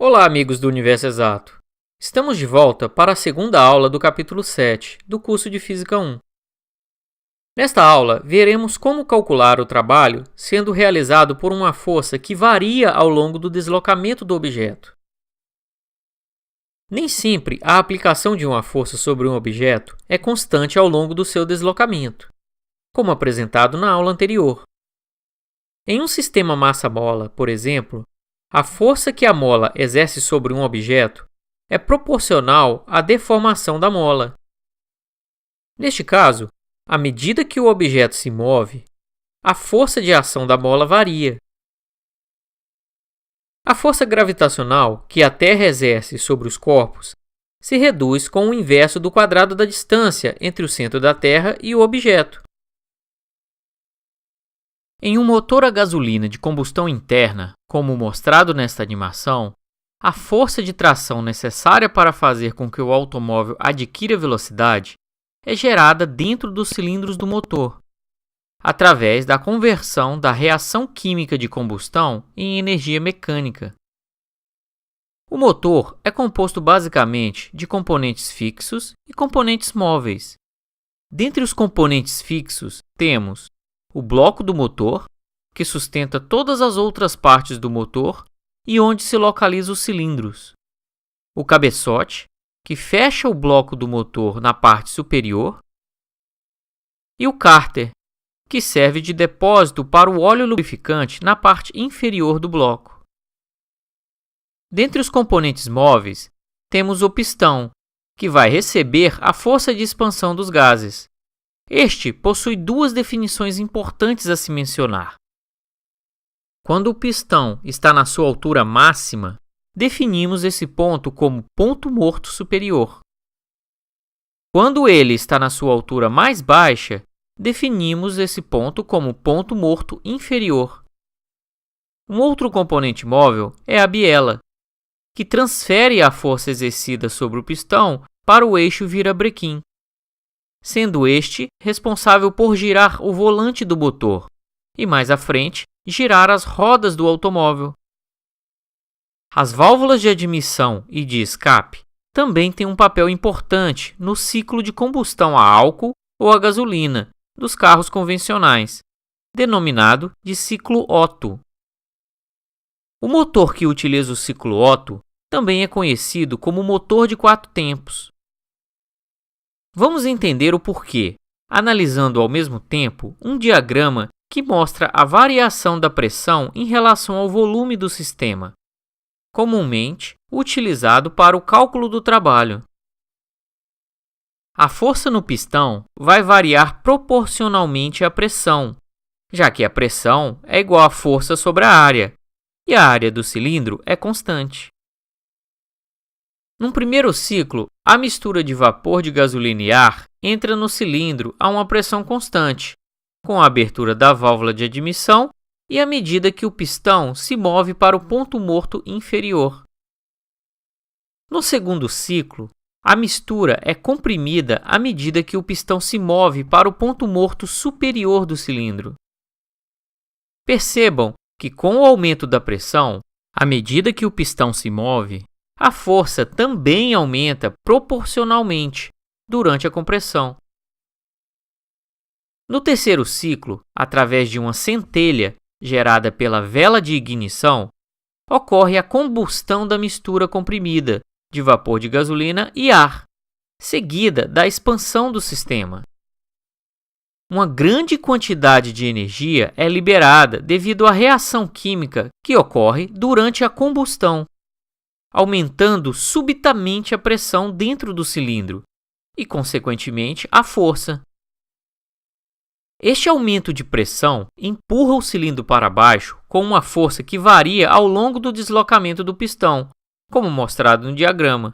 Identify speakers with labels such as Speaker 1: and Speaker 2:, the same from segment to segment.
Speaker 1: Olá, amigos do Universo Exato! Estamos de volta para a segunda aula do capítulo 7 do curso de Física 1. Nesta aula, veremos como calcular o trabalho sendo realizado por uma força que varia ao longo do deslocamento do objeto. Nem sempre a aplicação de uma força sobre um objeto é constante ao longo do seu deslocamento, como apresentado na aula anterior. Em um sistema massa-mola, por exemplo, a força que a mola exerce sobre um objeto é proporcional à deformação da mola. Neste caso, à medida que o objeto se move, a força de ação da mola varia. A força gravitacional que a Terra exerce sobre os corpos se reduz com o inverso do quadrado da distância entre o centro da Terra e o objeto. Em um motor a gasolina de combustão interna, como mostrado nesta animação, a força de tração necessária para fazer com que o automóvel adquira velocidade é gerada dentro dos cilindros do motor, através da conversão da reação química de combustão em energia mecânica. O motor é composto basicamente de componentes fixos e componentes móveis. Dentre os componentes fixos, temos o bloco do motor, que sustenta todas as outras partes do motor e onde se localizam os cilindros. O cabeçote, que fecha o bloco do motor na parte superior. E o cárter, que serve de depósito para o óleo lubrificante na parte inferior do bloco. Dentre os componentes móveis, temos o pistão, que vai receber a força de expansão dos gases. Este possui duas definições importantes a se mencionar. Quando o pistão está na sua altura máxima, definimos esse ponto como ponto morto superior. Quando ele está na sua altura mais baixa, definimos esse ponto como ponto morto inferior. Um outro componente móvel é a biela, que transfere a força exercida sobre o pistão para o eixo virabrequim, sendo este responsável por girar o volante do motor e, mais à frente, girar as rodas do automóvel. As válvulas de admissão e de escape também têm um papel importante no ciclo de combustão a álcool ou a gasolina dos carros convencionais, denominado de ciclo Otto. O motor que utiliza o ciclo Otto também é conhecido como motor de 4 tempos. Vamos entender o porquê, analisando ao mesmo tempo um diagrama que mostra a variação da pressão em relação ao volume do sistema, comumente utilizado para o cálculo do trabalho. A força no pistão vai variar proporcionalmente à pressão, já que a pressão é igual à força sobre a área, e a área do cilindro é constante. Num primeiro ciclo, a mistura de vapor de gasolina e ar entra no cilindro a uma pressão constante, com a abertura da válvula de admissão e à medida que o pistão se move para o ponto morto inferior. No segundo ciclo, a mistura é comprimida à medida que o pistão se move para o ponto morto superior do cilindro. Percebam que, com o aumento da pressão, à medida que o pistão se move, a força também aumenta proporcionalmente durante a compressão. No terceiro ciclo, através de uma centelha gerada pela vela de ignição, ocorre a combustão da mistura comprimida de vapor de gasolina e ar, seguida da expansão do sistema. Uma grande quantidade de energia é liberada devido à reação química que ocorre durante a combustão, aumentando subitamente a pressão dentro do cilindro e, consequentemente, a força. Este aumento de pressão empurra o cilindro para baixo com uma força que varia ao longo do deslocamento do pistão, como mostrado no diagrama.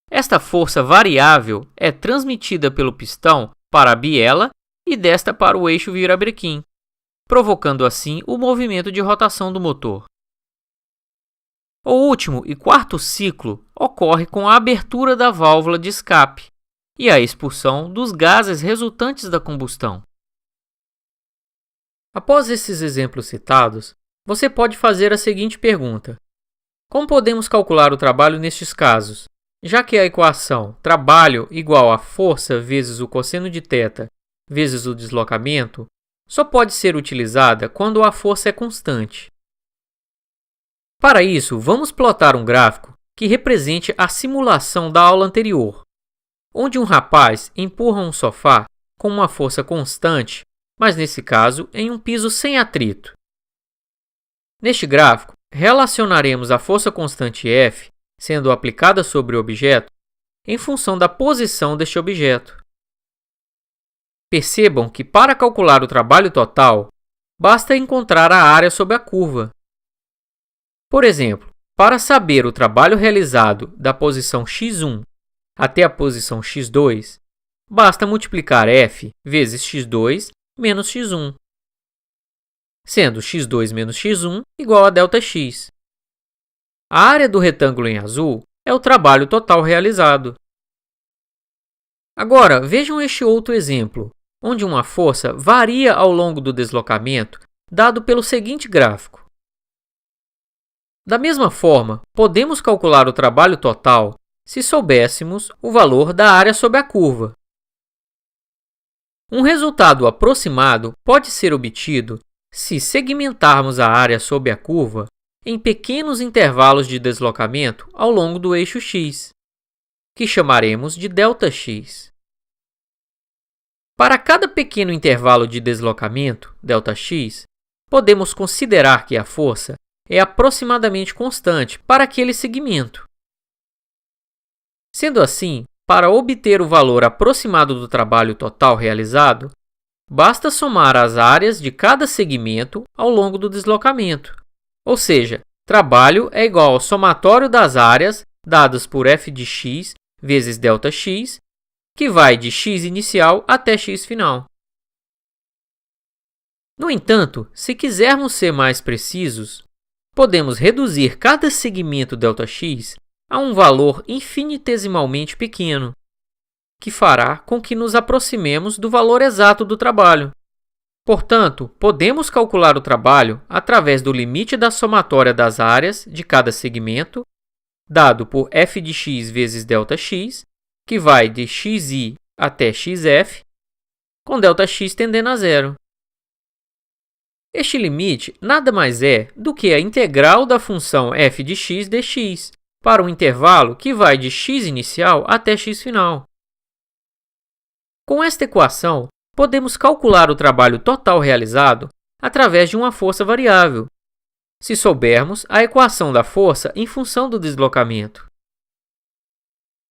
Speaker 1: Esta força variável é transmitida pelo pistão para a biela e desta para o eixo virabrequim, provocando assim o movimento de rotação do motor. O último e quarto ciclo ocorre com a abertura da válvula de escape e a expulsão dos gases resultantes da combustão. Após esses exemplos citados, você pode fazer a seguinte pergunta: Como podemos calcular o trabalho nestes casos? Já que a equação trabalho igual a força vezes o cosseno de θ vezes o deslocamento só pode ser utilizada quando a força é constante. Para isso, vamos plotar um gráfico que represente a simulação da aula anterior, onde um rapaz empurra um sofá com uma força constante, mas nesse caso em um piso sem atrito. Neste gráfico, relacionaremos a força constante F, sendo aplicada sobre o objeto, em função da posição deste objeto. Percebam que para calcular o trabalho total, basta encontrar a área sob a curva. Por exemplo, para saber o trabalho realizado da posição x1 até a posição x2, basta multiplicar F vezes x2 menos x1, sendo x2 menos x1 igual a ΔX. A área do retângulo em azul é o trabalho total realizado. Agora, vejam este outro exemplo, onde uma força varia ao longo do deslocamento, dado pelo seguinte gráfico. Da mesma forma, podemos calcular o trabalho total se soubéssemos o valor da área sob a curva. Um resultado aproximado pode ser obtido se segmentarmos a área sob a curva em pequenos intervalos de deslocamento ao longo do eixo x, que chamaremos de ΔX. Para cada pequeno intervalo de deslocamento, ΔX, podemos considerar que a força é aproximadamente constante para aquele segmento. Sendo assim, para obter o valor aproximado do trabalho total realizado, basta somar as áreas de cada segmento ao longo do deslocamento. Ou seja, trabalho é igual ao somatório das áreas dadas por f de x vezes ΔX, que vai de x inicial até x final. No entanto, se quisermos ser mais precisos, podemos reduzir cada segmento ΔX a um valor infinitesimalmente pequeno, que fará com que nos aproximemos do valor exato do trabalho. Portanto, podemos calcular o trabalho através do limite da somatória das áreas de cada segmento, dado por f de x vezes ΔX, que vai de xi até xf, com ΔX tendendo a zero. Este limite nada mais é do que a integral da função f de x dx para um intervalo que vai de x inicial até x final. Com esta equação, podemos calcular o trabalho total realizado através de uma força variável, se soubermos a equação da força em função do deslocamento.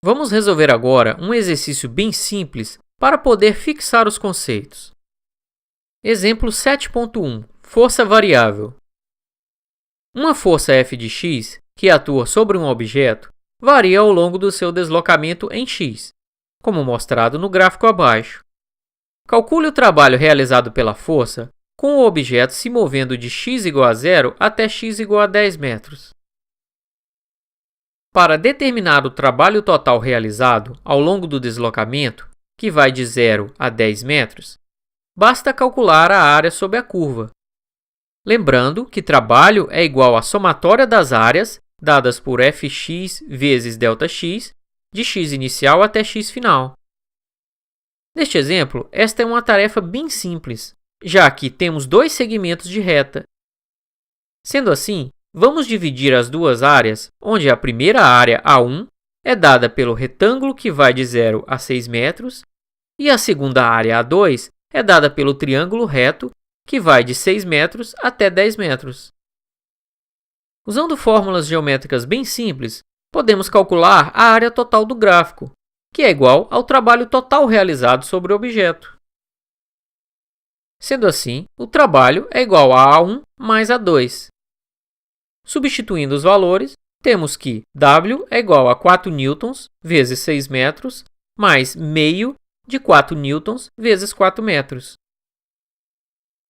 Speaker 1: Vamos resolver agora um exercício bem simples para poder fixar os conceitos. Exemplo 7.1. Força variável. Uma força f de x, que atua sobre um objeto, varia ao longo do seu deslocamento em x, como mostrado no gráfico abaixo. Calcule o trabalho realizado pela força com o objeto se movendo de x igual a 0 até x igual a 10 metros. Para determinar o trabalho total realizado ao longo do deslocamento, que vai de 0 a 10 metros, basta calcular a área sob a curva. Lembrando que trabalho é igual à somatória das áreas dadas por fx vezes ΔX, de x inicial até x final. Neste exemplo, esta é uma tarefa bem simples, já que temos dois segmentos de reta. Sendo assim, vamos dividir as duas áreas, onde a primeira área, A1, é dada pelo retângulo que vai de 0 a 6 metros, e a segunda área, A2, é dada pelo triângulo reto, que vai de 6 metros até 10 metros. Usando fórmulas geométricas bem simples, podemos calcular a área total do gráfico, que é igual ao trabalho total realizado sobre o objeto. Sendo assim, o trabalho é igual a A1 mais A2. Substituindo os valores, temos que W é igual a 4 newtons vezes 6 metros, mais meio de 4 newtons vezes 4 metros.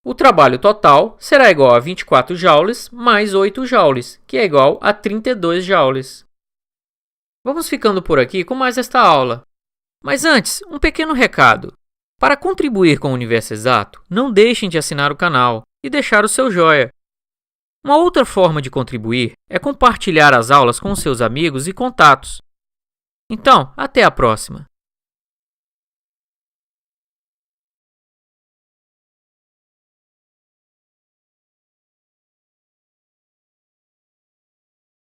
Speaker 1: O trabalho total será igual a 24 joules mais 8 joules, que é igual a 32 joules. Vamos ficando por aqui com mais esta aula. Mas antes, um pequeno recado. Para contribuir com o Universo Exato, não deixem de assinar o canal e deixar o seu joinha. Uma outra forma de contribuir é compartilhar as aulas com seus amigos e contatos. Então, até a próxima!